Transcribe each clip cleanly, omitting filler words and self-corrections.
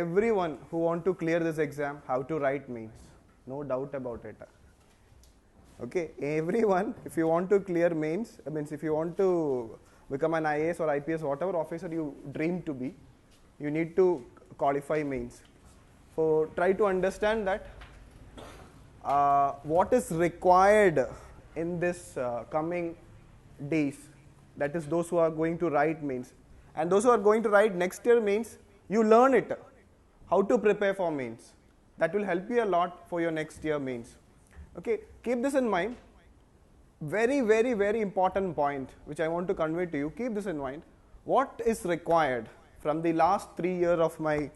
everyone who want to clear this exam have to write mains. No doubt about it. Okay, everyone, if you want to clear mains, means if you want to become an IAS or IPS, whatever officer you dream to be, you need to qualify mains. So try to understand that what is required in this coming days, that is those who are going to write mains, and those who are going to write next year mains, you learn it, how to prepare for mains. That will help you a lot for your next year mains. Okay, keep this in mind. Very, very, very important point which I want to convey to you. Keep this in mind. What is required from the last 3 years of my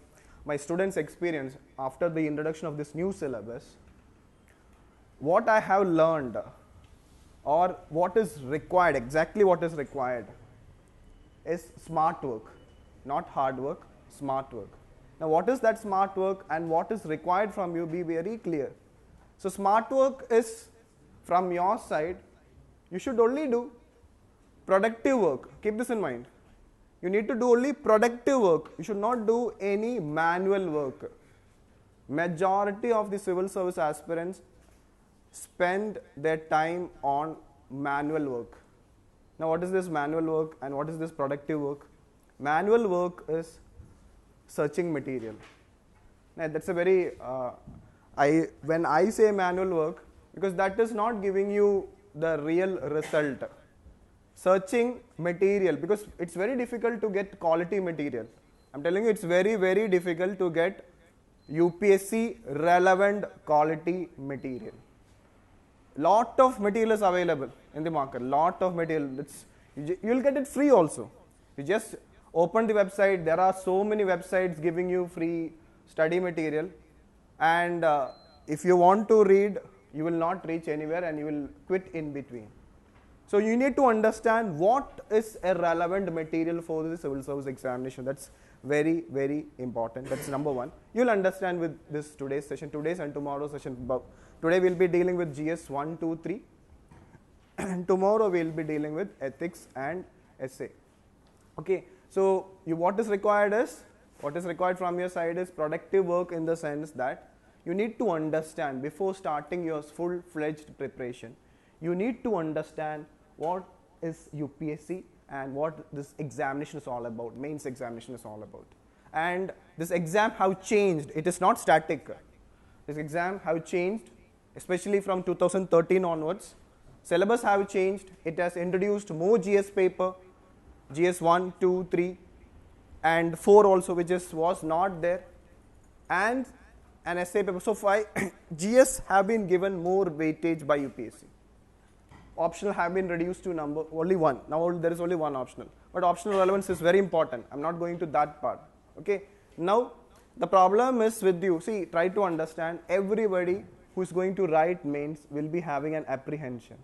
students' experience after the introduction of this new syllabus? What I have learned, or what is required, exactly what is required, is smart work, not hard work, smart work. Now what is that smart work and what is required from you? Be very clear. So smart work is from your side. You should only do productive work. Keep this in mind. You need to do only productive work. You should not do any manual work. Majority of the civil service aspirants spend their time on manual work. Now what is this manual work and what is this productive work? Manual work is searching material. Now that's a very when I say manual work, because that is not giving you the real result. Searching material, because it's very difficult to get quality material. I'm telling you, it's very, very difficult to get UPSC relevant quality material. Lot of material is available in the market. Lot of material. You'll get it free also. You just open the website. There are so many websites giving you free study material. And if you want to read, you will not reach anywhere and you will quit in between. So you need to understand what is a relevant material for the civil service examination. That's very, very important. That's number one. You'll understand with this today's session, today's and tomorrow's session. Today we'll be dealing with GS1, 2, 3. And tomorrow we'll be dealing with ethics and essay. Okay. So what is required from your side is productive work, in the sense that you need to understand before starting your full-fledged preparation. You need to understand what is UPSC and what this examination is all about, mains examination is all about. And this exam have changed. It is not static. This exam have changed, especially from 2013 onwards. Syllabus have changed. It has introduced more GS paper, GS1, 2, 3 and 4 also, which was not there, and an essay paper. So GS have been given more weightage by UPSC. Optional have been reduced to only one. Now there is only one optional. But optional relevance is very important. I'm not going to that part. Okay. Now the problem is with you. See, try to understand, everybody who is going to write mains will be having an apprehension.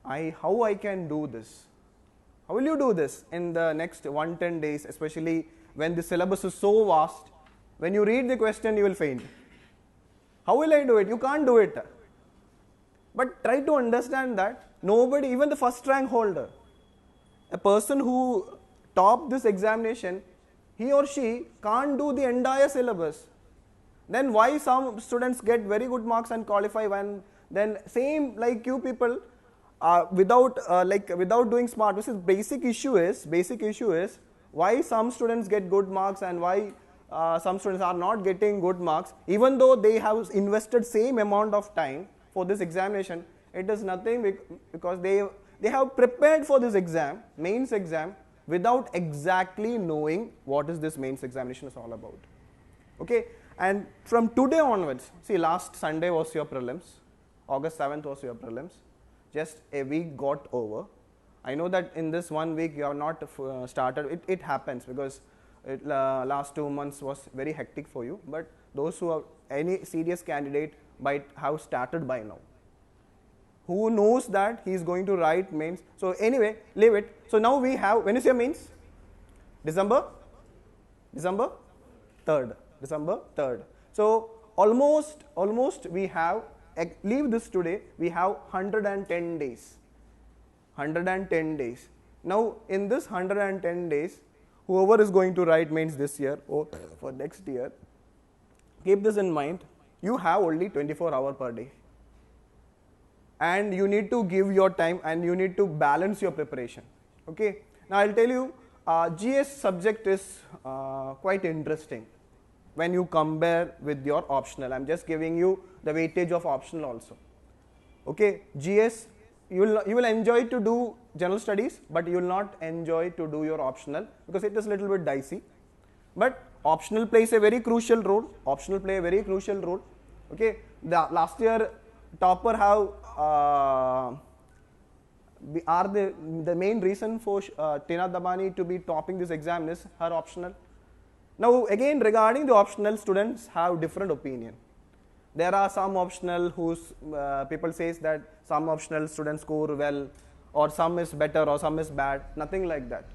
How I can do this? How will you do this in the next 110 days, especially when the syllabus is so vast? When you read the question, you will faint. How will I do it? You can't do it. But try to understand that nobody, even the first rank holder, a person who topped this examination, he or she can't do the entire syllabus. Then why some students get very good marks and qualify, when then same like you people without doing smart. This is basic issue is why some students get good marks and why some students are not getting good marks, even though they have invested same amount of time for this examination. It is nothing because they have prepared for this exam, mains exam, without exactly knowing what is this mains examination is all about. Okay, and from today onwards, see, last Sunday was your prelims, August 7th was your prelims, just a week got over. I know that in this 1 week you have not started, it happens because last 2 months was very hectic for you, but those who are any serious candidate might have started by now. Who knows that he is going to write mains? So anyway, leave it. So now we have, when is your mains? December 3rd. So almost we have, leave this today, we have 110 days. 110 days. Now in this 110 days, whoever is going to write mains this year or for next year, keep this in mind. You have only 24 hours per day. And you need to give your time and you need to balance your preparation. Okay. Now I'll tell you, GS subject is quite interesting when you compare with your optional. I'm just giving you the weightage of optional also. Okay. GS, you will enjoy to do general studies, but you will not enjoy to do your optional because it is a little bit dicey. But optional plays a very crucial role. Optional play a very crucial role. Okay. The last year topper have are the main reason for Tina Dabani to be topping this exam is her optional. Now again, regarding the optional, students have different opinion. There are some optional whose people says that some optional students score well, or some is better or some is bad. Nothing like that.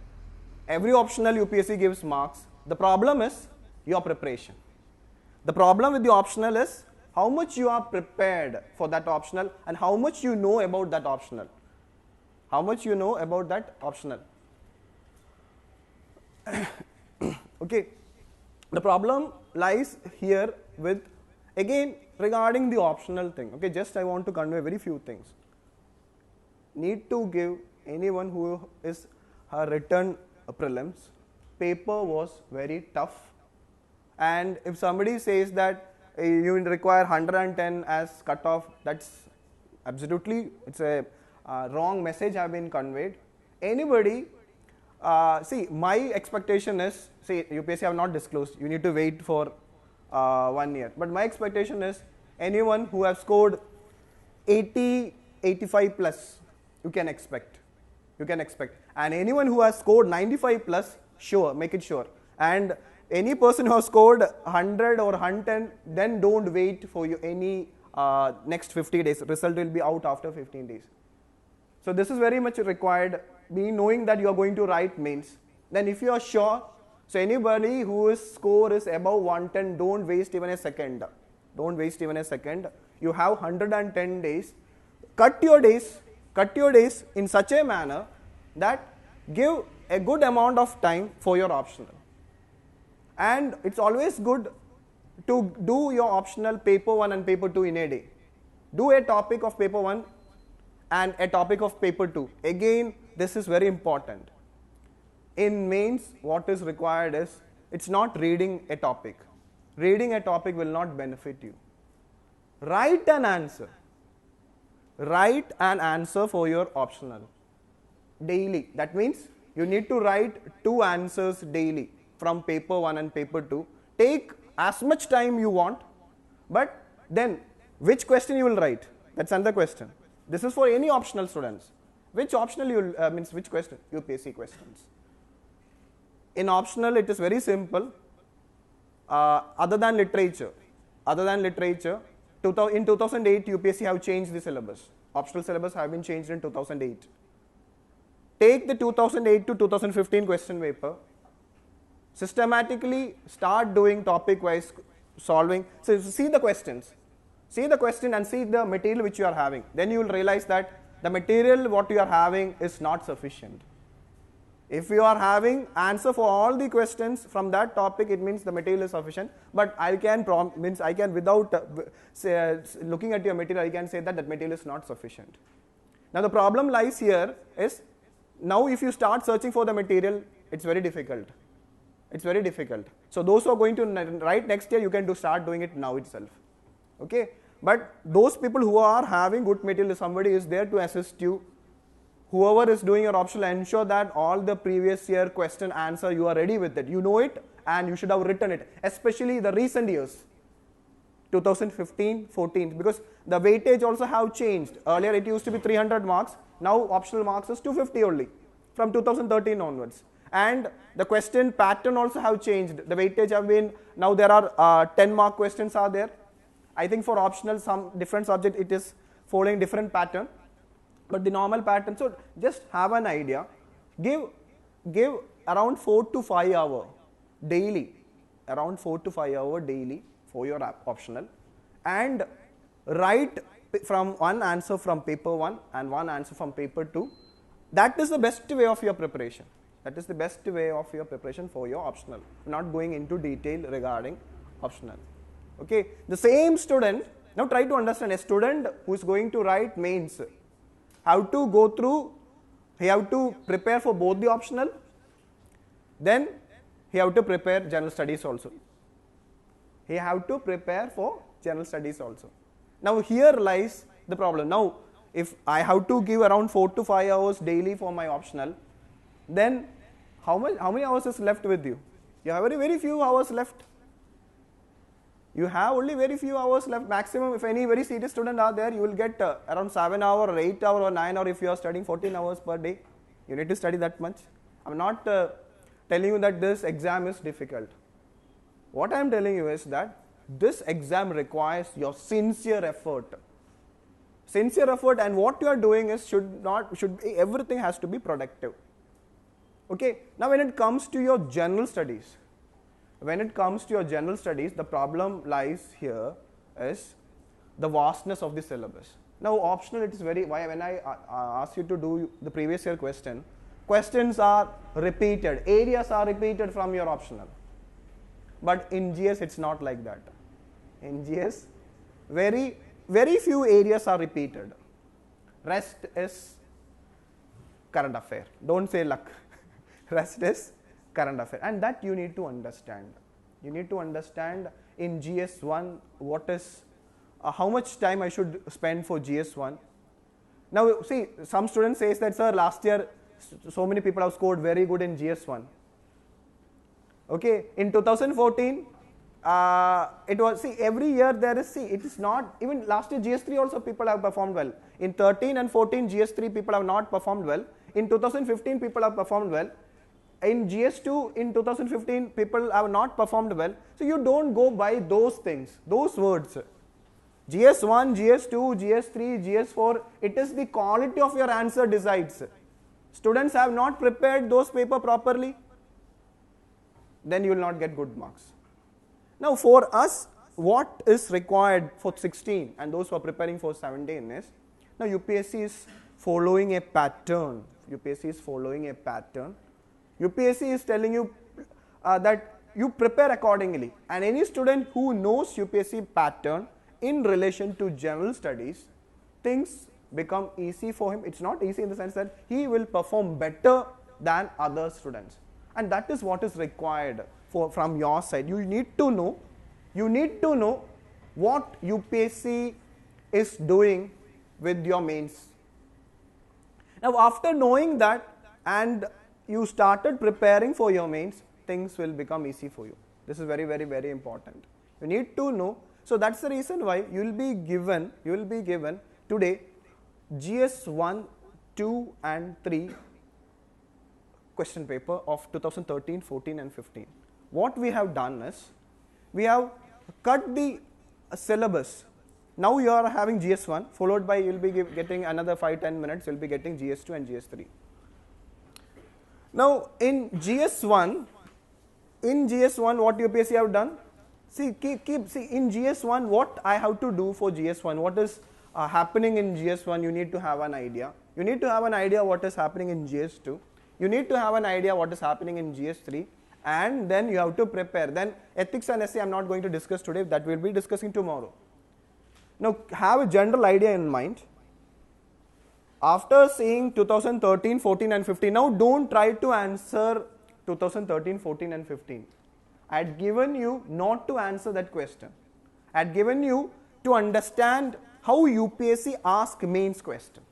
Every optional UPSC gives marks. The problem is your preparation. The problem with the optional is how much you are prepared for that optional and how much you know about that optional. How much you know about that optional. Okay. The problem lies here with, again, regarding the optional thing. Okay, just I want to convey very few things. Need to give anyone who is written prelims, paper was very tough, and if somebody says that you require 110 as cutoff, that's absolutely, it's a wrong message have been conveyed. Anybody, see, my expectation is, see, UPSC have not disclosed, you need to wait for 1 year, but my expectation is anyone who has scored 80, 85 plus, you can expect, and anyone who has scored 95 plus, sure, make it sure, and any person who has scored 100 or 110, then don't wait for you any next 50 days, result will be out after 15 days. So this is very much required, knowing that you are going to write mains. Then if you are sure, so anybody whose score is above 110, don't waste even a second. Don't waste even a second. You have 110 days. Cut your days in such a manner that give a good amount of time for your optional. And it's always good to do your optional paper 1 and paper 2 in a day. Do a topic of paper 1 and a topic of paper 2. Again, this is very important. In mains, what is required is, it's not reading a topic. Reading a topic will not benefit you. Write an answer. Write an answer for your optional daily. That means you need to write 2 answers daily from paper 1 and paper 2. Take as much time you want, but then which question you will write? That's another question. This is for any optional students. Which optional you will, means which question? UPSC questions. In optional, it is very simple. Other than literature, in 2008, UPSC have changed the syllabus. Optional syllabus have been changed in 2008. Take the 2008 to 2015 question paper. Systematically start doing topic-wise solving. So see the questions. See the question and see the material which you are having. Then you will realize that the material what you are having is not sufficient. If you are having answer for all the questions from that topic, it means the material is sufficient. But I can without looking at your material, I can say that that material is not sufficient. Now the problem lies here is, now if you start searching for the material, it's very difficult. It's very difficult. So those who are going to write next year, you can start doing it now itself. Okay. But those people who are having good material, somebody is there to assist you. Whoever is doing your optional, ensure that all the previous year question answer, you are ready with it. You know it and you should have written it, especially the recent years, 2015, 14, because the weightage also have changed. Earlier it used to be 300 marks, now optional marks is 250 only from 2013 onwards. And the question pattern also have changed. The weightage have been, now there are 10 mark questions are there. I think for optional, some different subject it is following different pattern. But the normal pattern, so just have an idea, give around 4 to 5 hours daily, around 4 to 5 hours daily for your optional, and write from one answer from paper 1 and one answer from paper 2. That is the best way of your preparation. That is the best way of your preparation for your optional. Not going into detail regarding optional. Okay, the same student, now try to understand a student who is going to write mains, how to go through, he have to prepare for both the optional, then he have to prepare general studies also. He have to prepare for general studies also. Now here lies the problem. Now if I have to give around 4 to 5 hours daily for my optional, then how many hours is left with you? You have very few hours left. You have only very few hours left. Maximum, if any very serious student are there, you will get around 7 hours or 8 hours or 9 hours if you are studying 14 hours per day. You need to study that much. I am not telling you that this exam is difficult. What I am telling you is that this exam requires your sincere effort. Sincere effort, and what you are doing is everything has to be productive. Okay, now when it comes to your general studies, the problem lies here is the vastness of the syllabus. Now optional, it is when I ask you to do the previous year questions are repeated, areas are repeated from your optional. But in GS it's not like that. In GS, very few areas are repeated. Rest is current affair. Don't say luck. Rest is current affair, and that you need to understand. You need to understand in GS1 what is how much time I should spend for GS1. Now see, some students says that, sir, last year so many people have scored very good in GS1. Okay, in 2014 it was, see, every year there is, see, it is not, even last year GS3 also people have performed well. In 13 and 14 GS3 people have not performed well. In 2015 people have performed well. In GS2 in 2015 people have not performed well. So you don't go by those things, those words. GS1, GS2, GS3, GS4, it is the quality of your answer decides. Students have not prepared those paper properly, then you will not get good marks. Now for us, what is required for 16 and those who are preparing for 17 is, now UPSC is following a pattern. UPSC is following a pattern. UPSC is telling you that you prepare accordingly, and any student who knows UPSC pattern in relation to general studies, things become easy for him. It's not easy in the sense that he will perform better than other students, and that is what is required from your side. You need to know what UPSC is doing with your mains. Now after knowing that and you started preparing for your mains, things will become easy for you. This is very important. You need to know. So that's the reason why you will be given today GS1, 2 and 3 question paper of 2013, 14 and 15. What we have done is, we have cut the syllabus. Now you are having GS1, followed by you will be getting another 5-10 minutes, you will be getting GS2 and GS3. Now in GS1, what UPSC have done? See, see, in GS1, what I have to do for GS1, what is happening in GS1, you need to have an idea. You need to have an idea what is happening in GS2. You need to have an idea what is happening in GS3, and then you have to prepare. Then ethics and essay I am not going to discuss today, that we will be discussing tomorrow. Now have a general idea in mind. After seeing 2013, 14 and 15, now don't try to answer 2013, 14 and 15. I had given you not to answer that question. I had given you to understand how UPSC asks mains question.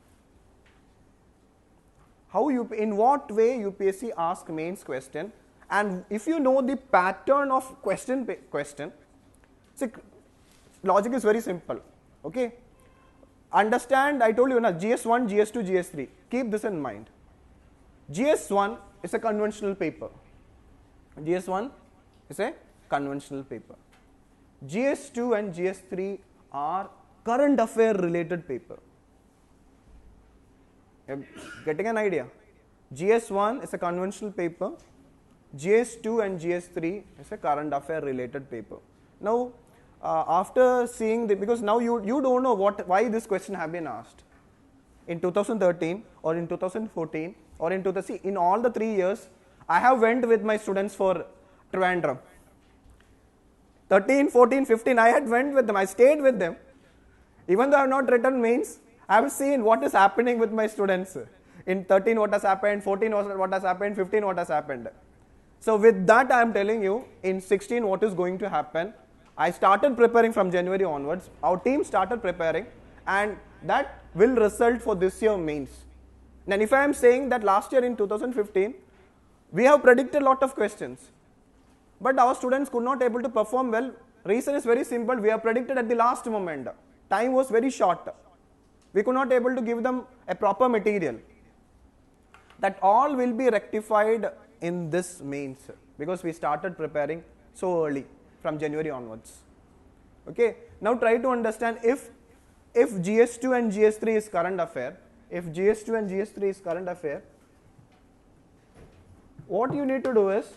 In what way UPSC asks mains question, and if you know the pattern of question, see, logic is very simple. Okay, understand, I told you now, GS1, GS2, GS3. Keep this in mind. GS1 is a conventional paper. GS1 is a conventional paper. GS2 and GS3 are current affair related paper. You're getting an idea? GS1 is a conventional paper. GS2 and GS3 is a current affair related paper. Now, after seeing because now you don't know why this question have been asked in 2013 or in 2014 or in in all the 3 years, I have went with my students for Trivandrum. 13, 14, 15, I had went with them. I stayed with them. Even though I have not written mains, I have seen what is happening with my students. In 13 what has happened, 14 what has happened, 15 what has happened. So with that I am telling you, in 16 what is going to happen. I started preparing from January onwards. Our team started preparing, and that will result for this year mains. And if I am saying that last year in 2015, we have predicted a lot of questions, but our students could not able to perform well. Reason is very simple. We have predicted at the last moment. Time was very short. We could not able to give them a proper material. That all will be rectified in this mains because we started preparing so early from January onwards. Okay. Now try to understand if GS2 and GS3 is current affair. If GS2 and GS3 is current affair, what you need to do is,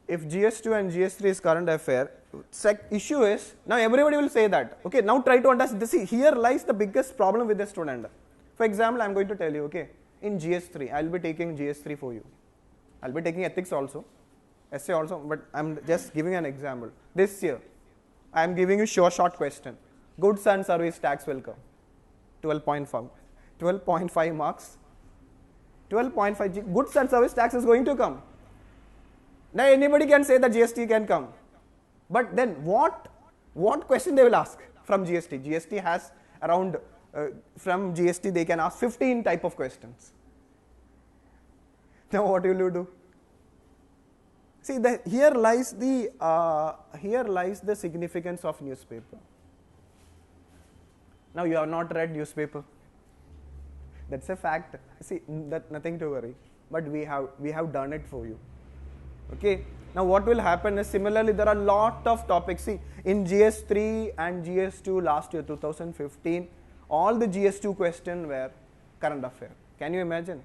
if GS2 and GS3 is current affair, issue is, now everybody will say that. Okay, now try to understand. See, here lies the biggest problem with the student. For example, I am going to tell you, okay, in GS3, I will be taking GS3 for you. I will be taking ethics also, essay also, but I am just giving an example. This year, I am giving you short question. Goods and service tax will come. 12.5. 12.5 marks. 12.5 goods and service tax is going to come. Now anybody can say that GST can come. But then what question they will ask from GST? GST has around, from GST they can ask 15 type of questions. Now what will you do? See, here lies the significance of newspaper. Now you have not read newspaper. That's a fact. See, that nothing to worry. But we have done it for you. Okay. Now what will happen is, similarly there are lot of topics. See, in GS3 and GS2 last year 2015, all the GS2 questions were current affair. Can you imagine?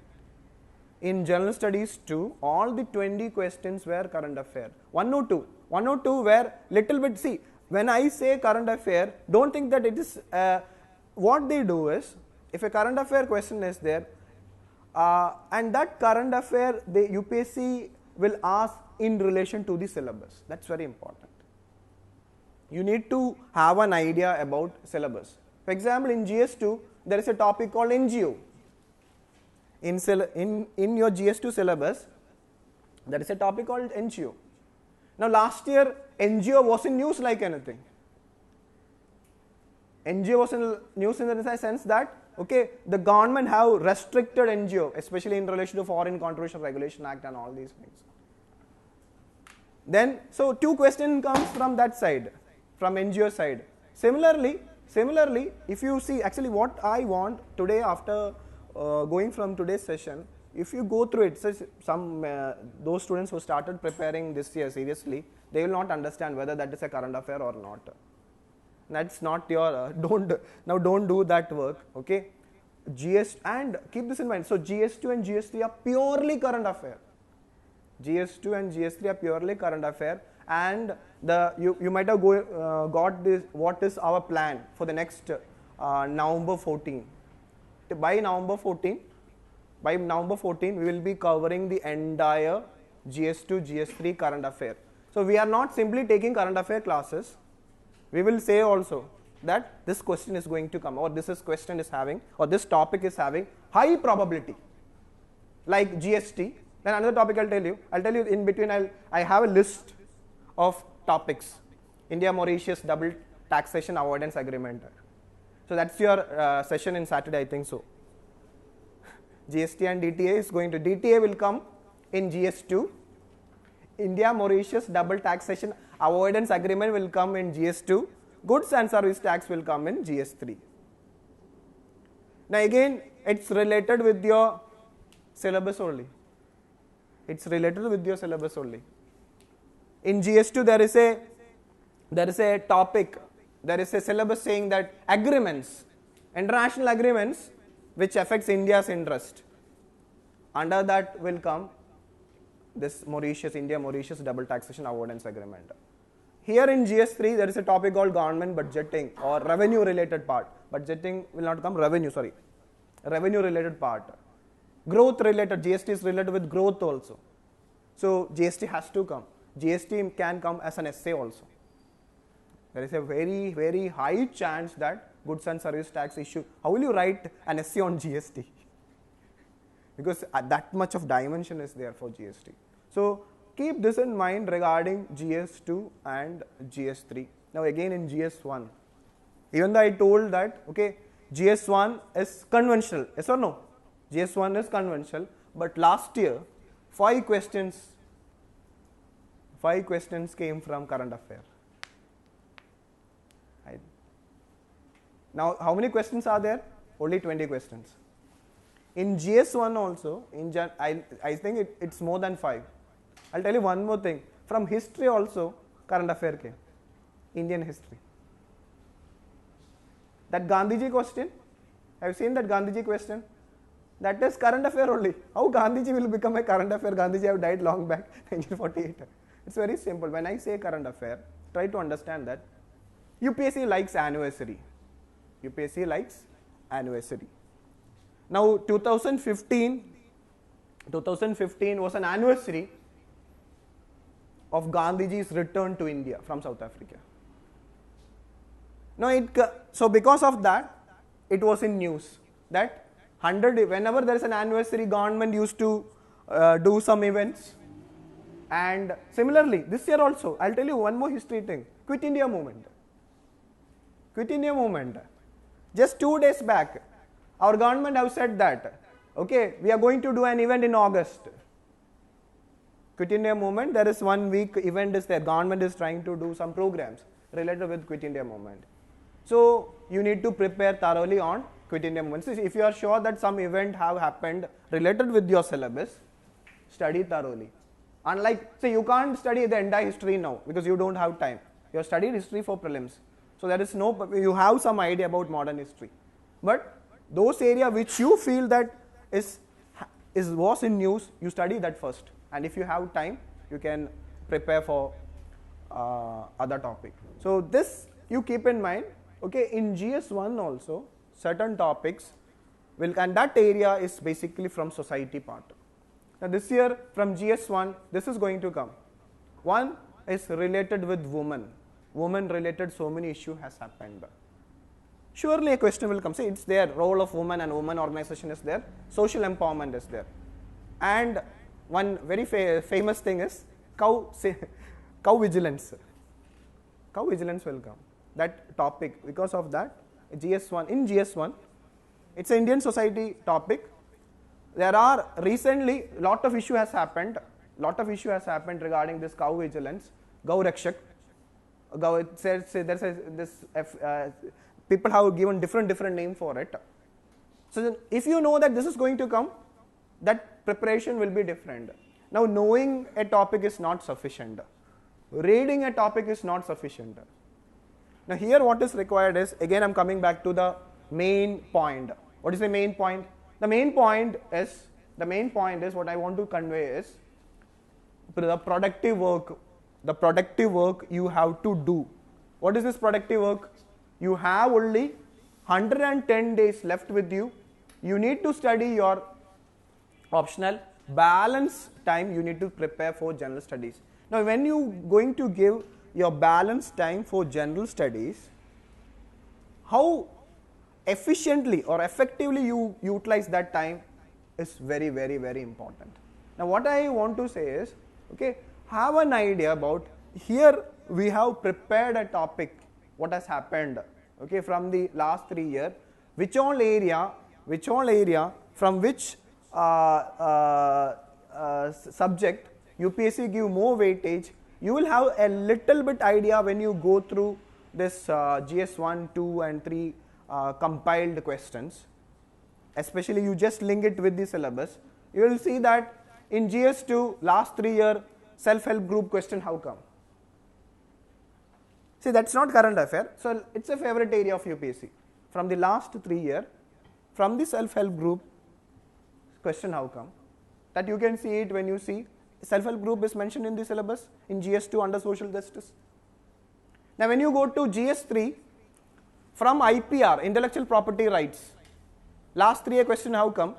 In general studies too, all the 20 questions were current affair. 102 were little bit. See, when I say current affair, don't think that it is, what they do is, if a current affair question is there, and that current affair, the UPSC will ask in relation to the syllabus. That's very important. You need to have an idea about syllabus. For example, in GS2, there is a topic called NGO. In your GS2 syllabus, there is a topic called NGO. Now last year, NGO was in news like anything. NGO was in news in the sense that, okay, the government have restricted NGO, especially in relation to Foreign Contribution Regulation Act and all these things. Then, so 2 questions comes from that side, from NGO side. Similarly, if you see, actually what I want today after going from today's session, if you go through it, those students who started preparing this year seriously, they will not understand whether that is a current affair or not. That's not your, don't do that work, okay. And keep this in mind, so GS2 and GS3 are purely current affair. GS2 and GS3 are purely current affair, and you might have got this, what is our plan for the next November 14. By November 14, we will be covering the entire GS2, GS3 current affair. So we are not simply taking current affair classes. We will say also that this question is going to come, or this question is having, or this topic is having high probability, like GST. Then another topic I'll tell you in between. I have a list of topics. India Mauritius double taxation avoidance agreement. So that's your session in Saturday, I think so. GST and DTA is going to, DTA will come in GS2. India Mauritius double taxation avoidance agreement will come in GS2. Goods and service tax will come in GS3. Now again, it's related with your syllabus only. It's related with your syllabus only. In GS2 there is a topic, there is a syllabus saying that agreements, international agreements which affects India's interest. Under that will come this India Mauritius double taxation avoidance agreement. Here in GS3 there is a topic called government budgeting or revenue related part. Budgeting will not come, revenue, sorry. revenue related part. Growth related, GST is related with growth also. So GST has to come. GST can come as an essay also. There is a very, very high chance that goods and service tax issue. How will you write an essay on GST? Because that much of dimension is there for GST. So keep this in mind regarding GS2 and GS3. Now again in GS1, even though I told that, okay, GS1 is conventional, yes or no? GS1 is conventional, but last year, 5 questions came from current affair. Right. Now, how many questions are there? Only 20 questions. In GS1 also, I think it's more than 5. I'll tell you one more thing. From history also, current affair came. Indian history. That Gandhiji question, have you seen that Gandhiji question? That is current affair only. How Gandhiji will become a current affair? Gandhiji have died long back, 1948. It's very simple. When I say current affair, try to understand that UPSC likes anniversary. UPSC likes anniversary. Now 2015 was an anniversary of Gandhiji's return to India from South Africa. Now so because of that, it was in news that whenever there is an anniversary, government used to do some events. And similarly, this year also, I'll tell you one more history thing. Quit India movement. Quit India movement. Just 2 days back, our government have said that, okay, we are going to do an event in August. Quit India movement, there is 1 week event is there. Government is trying to do some programs related with Quit India movement. So you need to prepare thoroughly on Quit India movement. So if you are sure that some event have happened related with your syllabus, study thoroughly. Unlike, say, you can't study the entire history now because you don't have time. You have studied history for prelims. So there is no, you have some idea about modern history. But those areas which you feel that was in news, you study that first. And if you have time, you can prepare for other topic. So this you keep in mind. Okay, in GS1 also, certain topics and that area is basically from society part. Now this year from GS1, this is going to come. One is related with women. Women related so many issues has happened. Surely a question will come. See, it's there, role of women and women organization is there. Social empowerment is there. And one very famous thing is cow vigilance. Cow vigilance will come. That topic, because of that, in GS1, it's an Indian society topic. There are recently lot of issue has happened regarding this cow vigilance, Gau Rakshak. People have given different name for it. So if you know that this is going to come, that preparation will be different. Now knowing a topic is not sufficient. Reading a topic is not sufficient. Now here what is required is, again I'm coming back to the main point. What is the main point? The main point is what I want to convey is the productive work. The productive work you have to do. What is this productive work? You have only 110 days left with you. You need to study your optional. Balance time you need to prepare for general studies. Now when you going to give your balance time for general studies, how efficiently or effectively you utilize that time is very, very, very important. Now what I want to say is, okay, have an idea about, here we have prepared a topic, what has happened, okay, from the last 3 years, which all area from which subject UPSC give more weightage. You will have a little bit idea when you go through this GS1, 2 and 3 compiled questions. Especially you just link it with the syllabus. You will see that in GS2 last 3 year self-help group question how come. See, that's not current affair. So it's a favorite area of UPSC. From the last 3 year, from the self-help group question how come. That you can see it when you see self-help group is mentioned in the syllabus in GS2 under social justice. Now when you go to GS3, from IPR, intellectual property rights, Last 3 year question have come.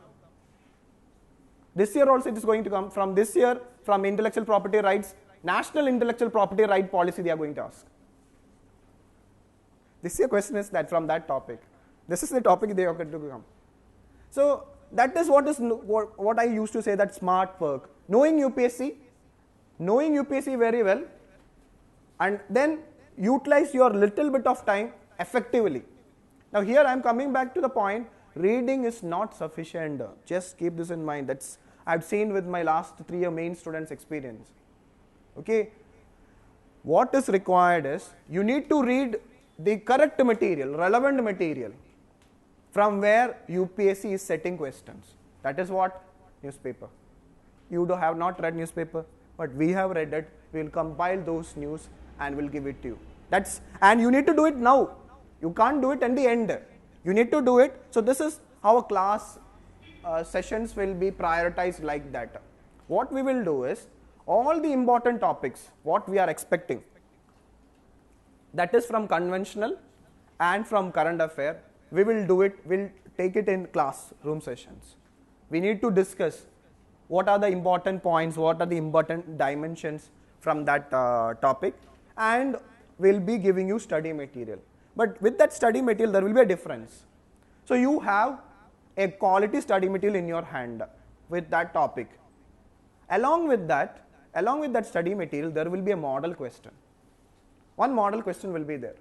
This year also it is going to come. From this year, from intellectual property rights, national intellectual property right policy they are going to ask. This year question is that from that topic. This is the topic they are going to come. So that is what I used to say, that smart work. Knowing UPSC very well, and then utilize your little bit of time effectively. Now here I am coming back to the point, reading is not sufficient. Just keep this in mind. That's I've seen with my last 3 year main students experience. Okay, what is required is you need to read the correct material, relevant material, from where UPSC is setting questions. That is what? Newspaper. You have not read newspaper, but we have read it. We will compile those news and will give it to you. And you need to do it now. You can't do it at the end. You need to do it. So this is how class sessions will be prioritized like that. What we will do is, all the important topics, what we are expecting, that is from conventional and from current affair, we will do it, we'll take it in classroom sessions. We need to discuss what are the important points, what are the important dimensions from that topic, and we'll be giving you study material. But with that study material, there will be a difference. So you have a quality study material in your hand with that topic. Along with that study material, there will be a model question. One model question will be there.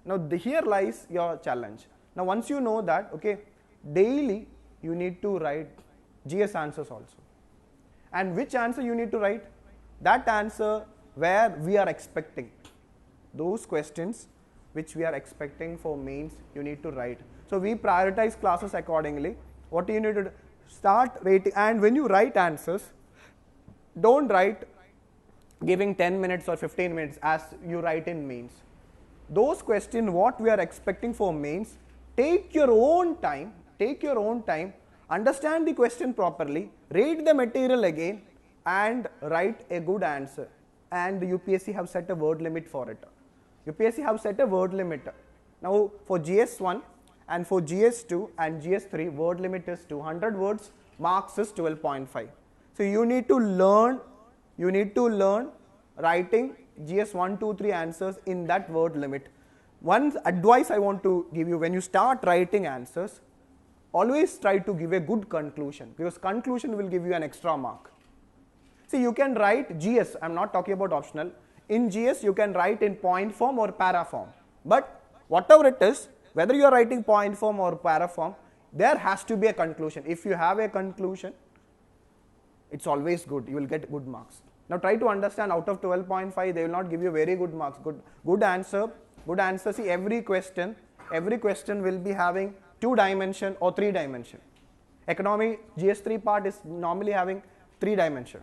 Now here lies your challenge. Now once you know that, okay, daily you need to write GS answers also. And which answer you need to write? That answer where we are expecting. Those questions which we are expecting for mains, you need to write. So we prioritize classes accordingly. What you need to do? Start writing, and when you write answers, don't write giving 10 minutes or 15 minutes as you write in mains. Those questions what we are expecting for mains, take your own time, understand the question properly, read the material again and write a good answer. And the UPSC have set a word limit for it. UPSC have set a word limit. Now for GS1 and for GS2 and GS3, word limit is 200 words, marks is 12.5. So you need to learn writing GS1, 2, 3 answers in that word limit. One advice I want to give you, when you start writing answers, always try to give a good conclusion, because conclusion will give you an extra mark. See, you can write GS, I am not talking about optional. In GS, you can write in point form or para form. But whatever it is, whether you are writing point form or para form, there has to be a conclusion. If you have a conclusion, it's always good. You will get good marks. Now try to understand, out of 12.5, they will not give you very good marks. Good answer. See, every question will be having 2 dimension or 3 dimension. Economy GS3 part is normally having 3 dimension.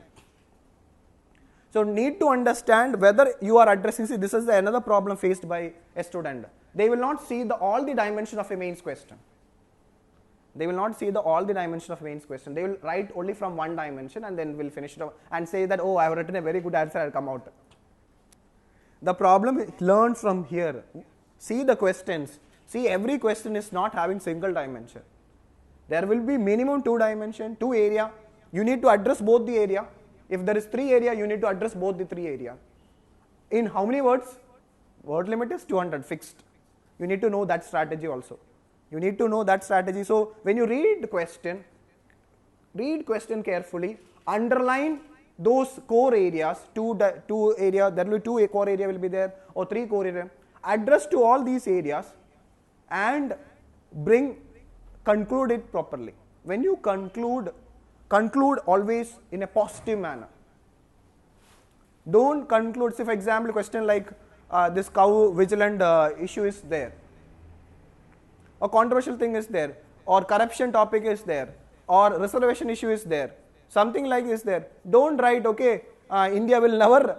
So need to understand whether you are addressing. See, this is another problem faced by a student. They will not see all the dimension of a mains question. They will not see all the dimension of mains question. They will write only from one dimension and then will finish it off and say that, oh, I have written a very good answer, I will come out. The problem is, learn from here. See the questions. See, every question is not having single dimension. There will be minimum 2 dimension, 2 area. You need to address both the area. If there is 3 area, you need to address both the 3 area. In how many words? Word limit is 200 fixed. You need to know that strategy also. You need to know that strategy. So when you read question carefully, underline those core areas, 2 area, there will be 2 core area will be there, or 3 core area. Address to all these areas and conclude it properly. When you conclude always in a positive manner. Don't conclude, say for example, question like this cow vigilant issue is there, or controversial thing is there, or corruption topic is there, or reservation issue is there, something like this there. Don't write, okay, India will never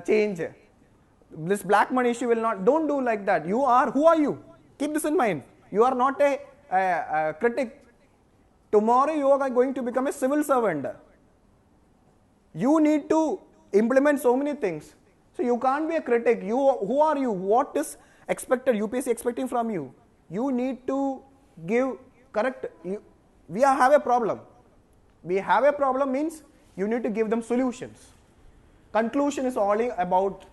change. This black money issue will not. Don't do like that. Who are you? Keep this in mind. You are not a critic. Tomorrow you are going to become a civil servant. You need to implement so many things. So you can't be a critic. Who are you? What is expected? UPSC expecting from you? You need to give correct, we have a problem. We have a problem means you need to give them solutions. Conclusion is all about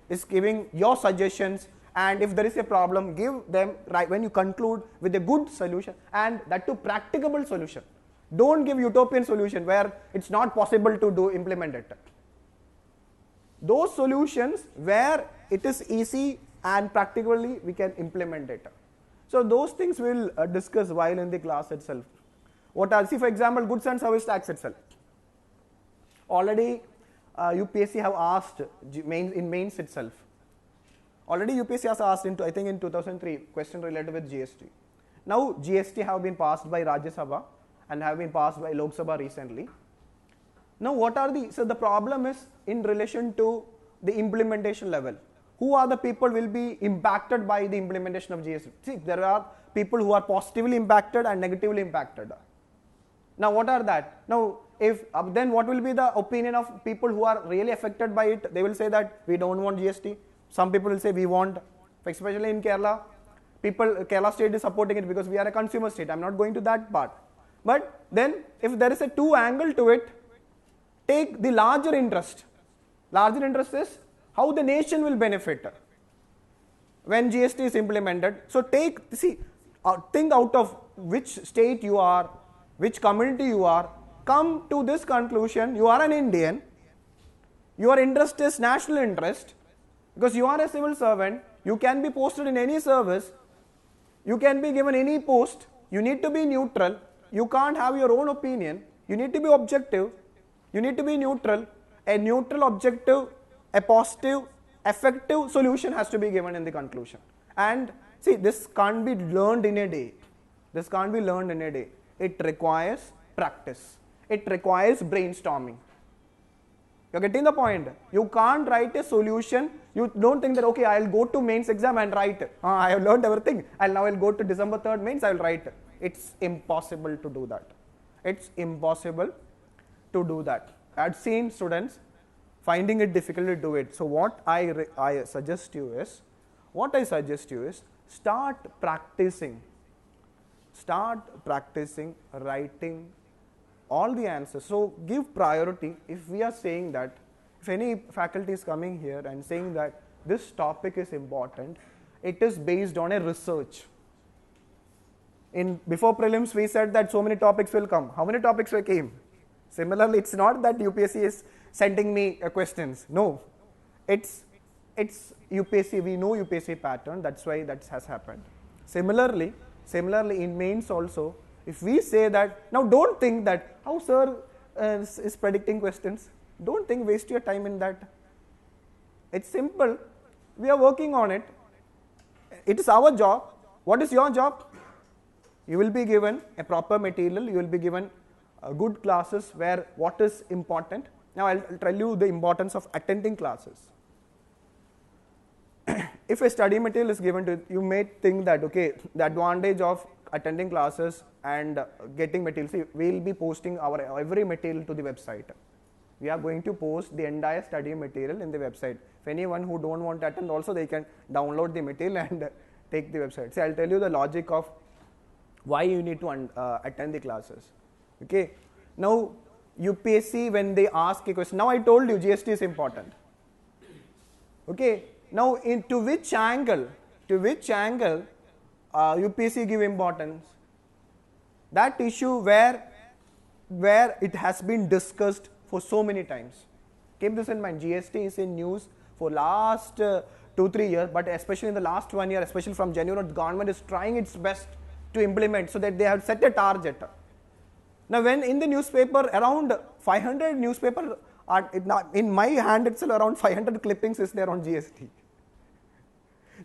is giving your suggestions, and if there is a problem, give them right when you conclude with a good solution, and that too practicable solution. Don't give utopian solution where it's not possible to implement it. Those solutions where it is easy and practically we can implement it. So those things we'll discuss while in the class itself. What are, see for example, goods and service tax itself. Already UPSC have asked in mains itself. Already UPSC has asked I think in 2003 question related with GST. Now GST have been passed by Rajya Sabha and have been passed by Lok Sabha recently. Now what are so the problem is in relation to the implementation level. Who are the people will be impacted by the implementation of GST? See, there are people who are positively impacted and negatively impacted. Now what are that? Now if then what will be the opinion of people who are really affected by it? They will say that we don't want GST. Some people will say we want, especially in Kerala. Kerala state is supporting it because we are a consumer state. I'm not going to that part. But then if there is a two angle to it, take the larger interest. Larger interest is how the nation will benefit when GST is implemented. So think out of which state you are, which community you are, come to this conclusion. You are an Indian, your interest is national interest, because you are a civil servant, you can be posted in any service, you can be given any post, you need to be neutral, you can't have your own opinion, you need to be objective, you need to be neutral, a neutral, objective, a positive, effective solution has to be given in the conclusion. And see, this can't be learned in a day. This can't be learned in a day. It requires practice. It requires brainstorming. You're getting the point? You can't write a solution. You don't think that, okay, I'll go to mains exam and write. I have learned everything. Now I'll go to December 3rd mains, I'll write. It's impossible to do that. It's impossible to do that. I've seen students finding it difficult to do it. So what I suggest you is start practicing writing all the answers. So give priority. If we are saying that, if any faculty is coming here and saying that this topic is important, it is based on a research. Before prelims we said that so many topics will come. How many topics came? Similarly, it's not that UPSC is sending me questions. No, it's UPSC. We know UPSC pattern. That's why that has happened. Similarly in mains also, if we say that, now don't think that how sir is predicting questions. Don't think, waste your time in that. It's simple. We are working on it. It is our job. What is your job? You will be given a proper material. You will be given good classes where what is important. Now I'll tell you the importance of attending classes. If a study material is given to you, you may think that, okay, the advantage of attending classes and getting material. See, we will be posting our every material to the website. We are going to post the entire study material in the website. If anyone who don't want to attend also, they can download the material and take the website. See, I'll tell you the logic of why you need to attend the classes. Okay. Now, UPSC, when they ask a question, now I told you GST is important. Okay. Now, to which angle UPSC give importance? That issue where it has been discussed for so many times. Keep this in mind. GST is in news for last 2-3 years, but especially in the last 1 year, especially from January, the government is trying its best to implement so that they have set a target. Now, when in the newspaper, around 500 newspaper are in my hand itself, around 500 clippings is there on GST.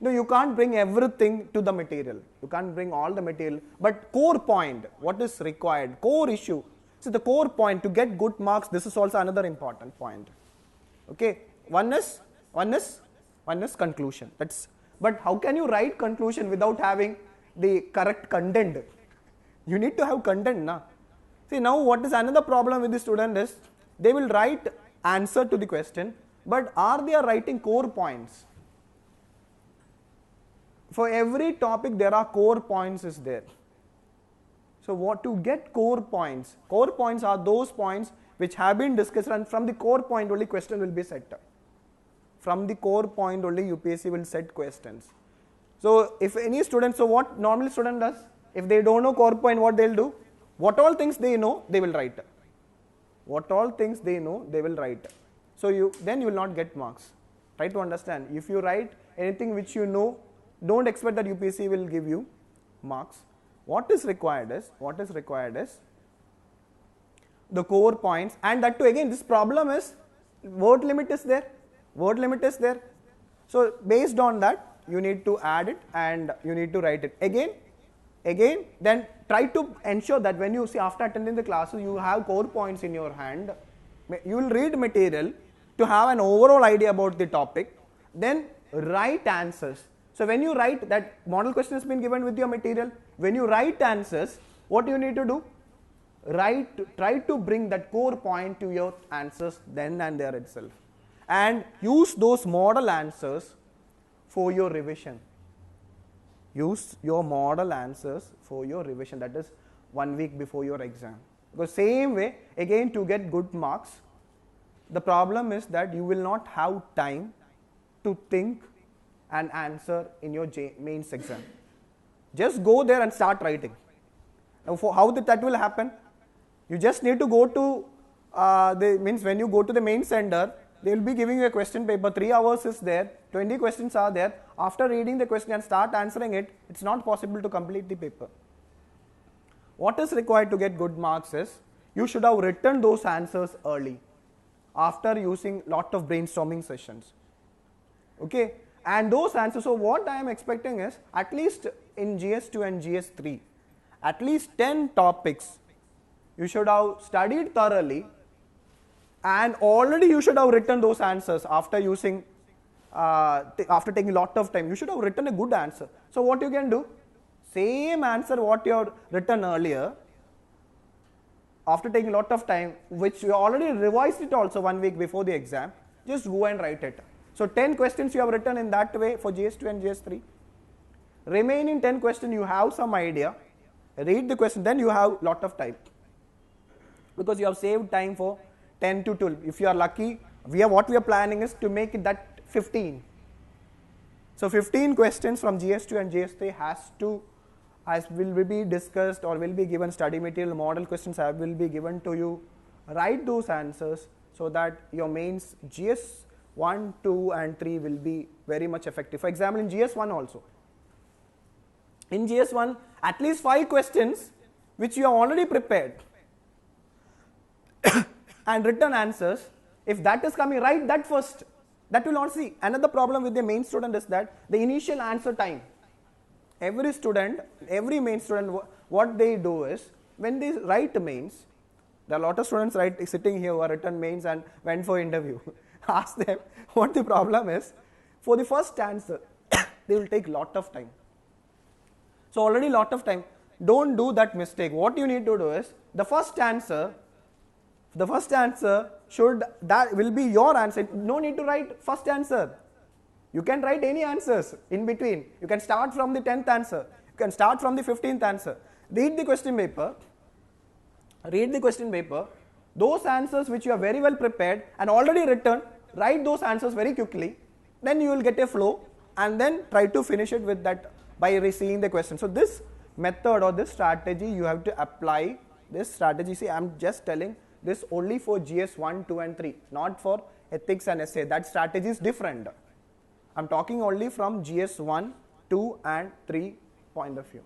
No, you can't bring everything to the material. You can't bring all the material, but core point, what is required, core issue. So the core point to get good marks, this is also another important point. Okay, one is conclusion. But how can you write conclusion without having the correct content? You need to have content, na. See, now what is another problem with the student is they will write answer to the question, but are they writing core points? For every topic there are core points is there. So what to get core points? Core points are those points which have been discussed, and from the core point only question will be set. From the core point only UPSC will set questions. So if any student, so what normally student does? If they don't know core point, what they'll do? What all things they know, they will write. What all things they know, they will write. So then you will not get marks. Try to understand. If you write anything which you know, don't expect that UPSC will give you marks. What is required is the core points, and that too again this problem is word limit is there. Word limit is there. So based on that you need to add it and you need to write it. Again then try to ensure that when you see after attending the classes you have core points in your hand. You will read material to have an overall idea about the topic, then write answers. So when you write, that model question has been given with your material, when you write answers, what you need to do? Try to bring that core point to your answers then and there itself, and use those model answers for your revision. Use your model answers for your revision, that is 1 week before your exam. Because same way, again to get good marks, the problem is that you will not have time to think and answer in your mains exam. Just go there and start writing. Now for how that will happen? You just need to go to, when you go to the main center, they will be giving you a question paper, 3 hours is there, 20 questions are there. After reading the question and start answering it, it's not possible to complete the paper. What is required to get good marks is, you should have written those answers early, after using lot of brainstorming sessions. Okay, and those answers, so what I am expecting is, at least in GS2 and GS3, at least 10 topics, you should have studied thoroughly, and already you should have written those answers after using, after taking a lot of time. You should have written a good answer. So what you can do, same answer what you have written earlier, after taking a lot of time, which you already revised it also 1 week before the exam, just go and write it. So 10 questions you have written in that way for GS2 and GS3. Remaining 10 questions you have some idea, read the question, then you have lot of time, because you have saved time for 10 to 12. If you are lucky, what we are planning is to make it that 15. So 15 questions from GS2 and GS3 will be discussed or will be given study material, model questions will be given to you. Write those answers so that your mains GS1, 2 and 3 will be very much effective. For example, in GS1 also. In GS1, at least 5 questions which you have already prepared and written answers, if that is coming, write that first. That will not see. Another problem with the main student is that the initial answer time. Every main student, what they do is, when they write mains, there are a lot of students sitting here who are written mains and went for interview. Ask them what the problem is. For the first answer, they will take lot of time. So already lot of time. Don't do that mistake. What you need to do is, the first answer that will be your answer. No need to write first answer. You can write any answers in between. You can start from the 10th answer. You can start from the 15th answer. Read the question paper. Those answers which you are very well prepared and already written, write those answers very quickly. Then you will get a flow, and then try to finish it with that by seeing the question. So this method or this strategy you have to apply. This strategy, see, I am just telling this only for GS1, 2 and 3, not for ethics and essay. That strategy is different. I am talking only from GS1, 2 and 3 point of view.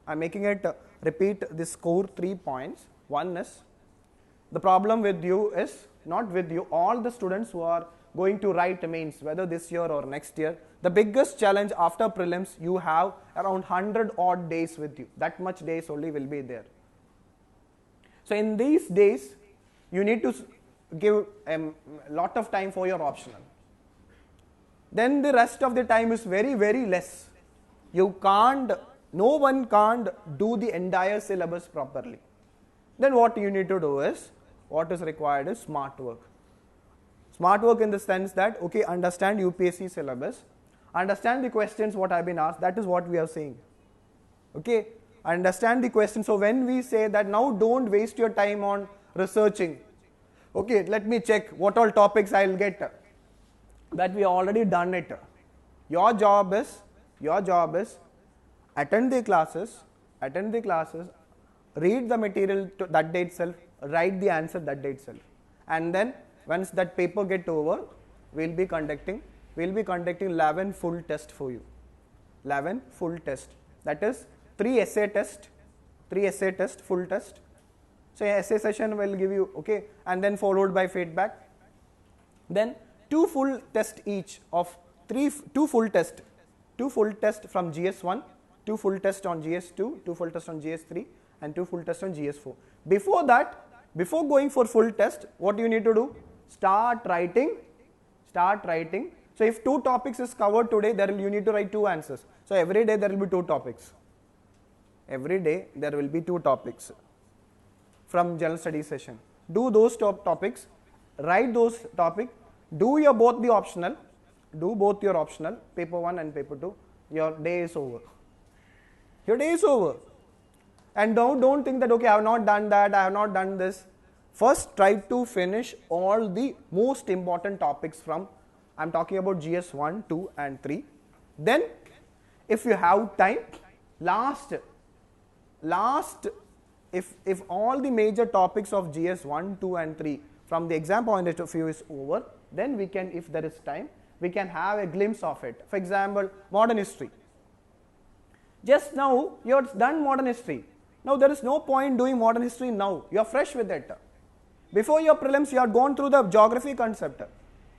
I am making it repeat this core 3 points. One is, the problem with you is, not with you, all the students who are going to write mains, whether this year or next year, the biggest challenge after prelims, you have around 100 odd days with you. That much days only will be there. So in these days, you need to give a lot of time for your optional. Then the rest of the time is very, very less. No one can't do the entire syllabus properly. Then what you need to do is, what is required is smart work. Smart work in the sense that, okay, understand UPSC syllabus, understand the questions what have been asked, that is what we are saying. Okay, understand the question. So when we say that now don't waste your time on researching. Okay, let me check what all topics I'll get. That we already done it. Your job is attend the classes, read the material that day itself, write the answer that day itself. And then once that paper get over, we'll be conducting 11 full tests for you. 11 full tests. That is 3 essay test, full test. So essay session will give you, okay, and then followed by feedback. Then 2 full tests each of 2 full tests from GS1, 2 full tests on GS2, 2 full tests on GS3, and 2 full tests on GS4. Before that, before going for full test, what you need to do? Start writing. So if 2 topics is covered today, you need to write 2 answers. So every day there will be 2 topics. Every day there will be 2 topics from general studies session. Do those topics, write those topics, do both your optional, paper 1 and paper 2. Your day is over. And don't think that, okay, I have not done that, I have not done this. First, try to finish all the most important topics from, I'm talking about GS1, 2 and 3. Then, if you have time, last, if all the major topics of GS1, 2 and 3 from the exam point of view is over, then we can, if there is time, we can have a glimpse of it. For example, modern history. Just now, you have done modern history. Now, there is no point doing modern history now. You are fresh with it. Before your prelims, you have gone through the geography concept.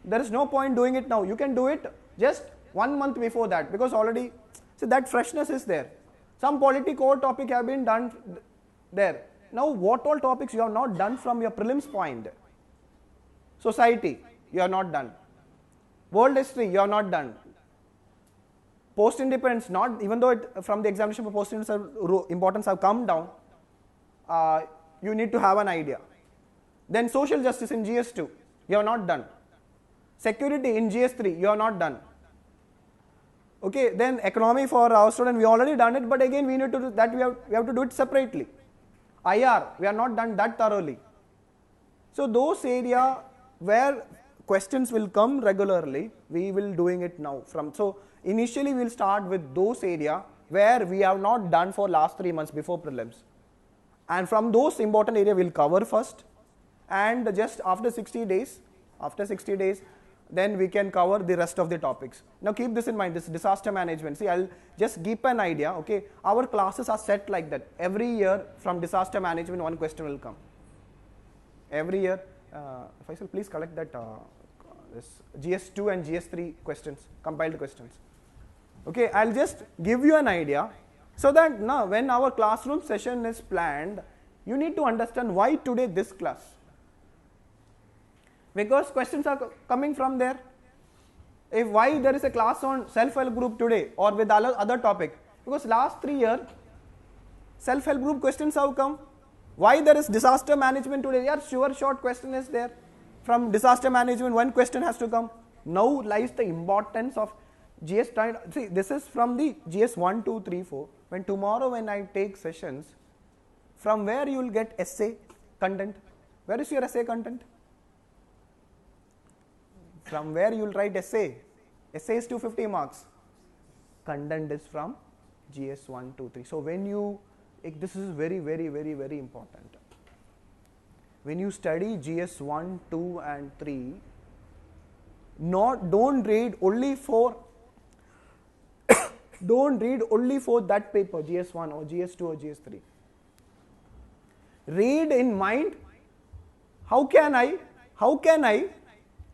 There is no point doing it now. You can do it just 1 month before that, because already, see, that freshness is there. Some polity core topic have been done there. Now, what all topics you have not done from your prelims point? Society, you are not done. World history, you are not done. Post-independence, not, even though from the examination for post-independence importance have come down, you need to have an idea. Then social justice in GS2, you are not done. Security in GS3, you are not done. Okay, then economy for our student, we already done it, but again we need to do that, we have to do it separately. IR, we are not done that thoroughly. So those area where questions will come regularly, we will doing it now. So initially we will start with those area where we have not done for last 3 months before prelims. And from those important area we will cover first, and just after 60 days, then we can cover the rest of the topics. Now keep this in mind, this disaster management. See, I'll just give an idea, okay. Our classes are set like that. Every year from disaster management, 1 question will come. Every year, Faisal, please collect that this GS2 and GS3 questions, compiled questions. Okay, I'll just give you an idea, so that now when our classroom session is planned, you need to understand why today this class. Because questions are coming from there. If why there is a class on self-help group today or with other topic, because last 3 years self-help group questions have come. Why there is disaster management today? Yeah, sure, short question is there. From disaster management, 1 question has to come. Now lies the importance of GS. See, this is from the GS1, 2, 3, 4. When tomorrow when I take sessions, from where you will get essay content? Where is your essay content? From where you will write essay? Essay is 250 marks. Content is from GS1, 2, 3. So when you, this is very, very, very, very important. When you study GS1, 2 and 3, don't read only for that paper, GS1 or GS2 or GS3. Read in mind, how can I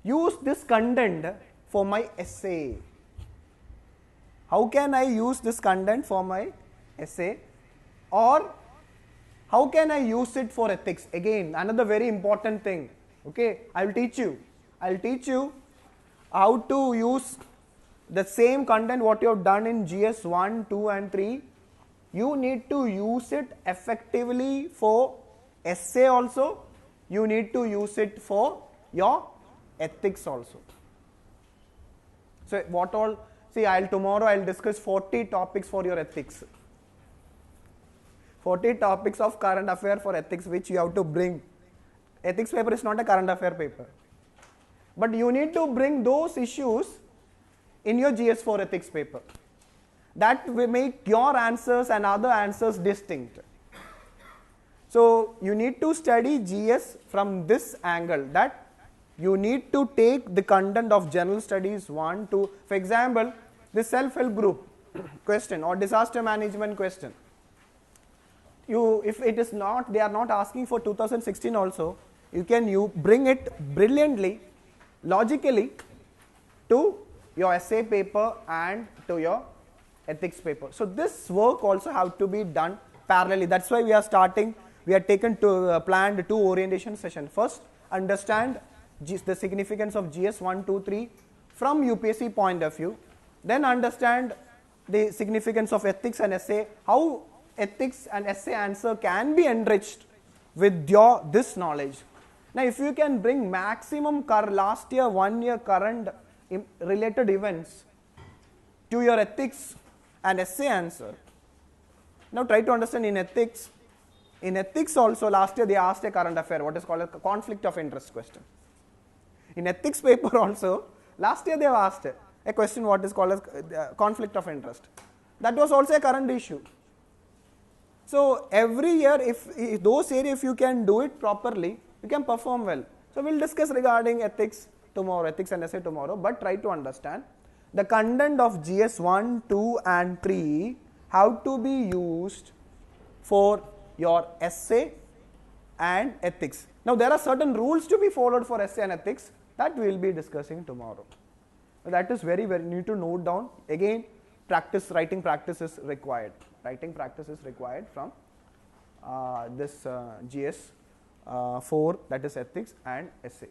use this content for my essay? How can I use this content for my essay? Or how can I use it for ethics? Again, another very important thing. Okay, I will teach you how to use the same content what you have done in GS1, 2 and 3. You need to use it effectively for essay also. You need to use it for your ethics also. So what all, see, tomorrow I'll discuss 40 topics for your ethics. 40 topics of current affair for ethics which you have to bring. Ethics paper is not a current affair paper. But you need to bring those issues in your GS4 ethics paper. That will make your answers and other answers distinct. So you need to study GS from this angle, that you need to take the content of general studies 1, 2, for example, the self-help group question or disaster management question. If it is not, they are not asking for 2016 also, you bring it brilliantly, logically to your essay paper and to your ethics paper. So this work also have to be done parallelly. That's why we are planned 2 orientation sessions. First, understand the significance of GS1, 2, 3 from UPSC point of view. Then understand the significance of ethics and essay, how ethics and essay answer can be enriched with this knowledge. Now, if you can bring maximum last year, 1 year current related events to your ethics and essay answer. Now, try to understand in ethics. In ethics also, last year they asked a current affair, what is called a conflict of interest question. In ethics paper also, last year they have asked a question what is called as conflict of interest. That was also a current issue. So every year, if those areas, if you can do it properly, you can perform well. So we'll discuss regarding ethics tomorrow, ethics and essay tomorrow, but try to understand the content of GS1, 2 and 3 how to be used for your essay and ethics. Now there are certain rules to be followed for essay and ethics that we will be discussing tomorrow. That is very, very need to note down. Again, writing practice is required. Writing practice is required from this GS4, that is ethics and essay.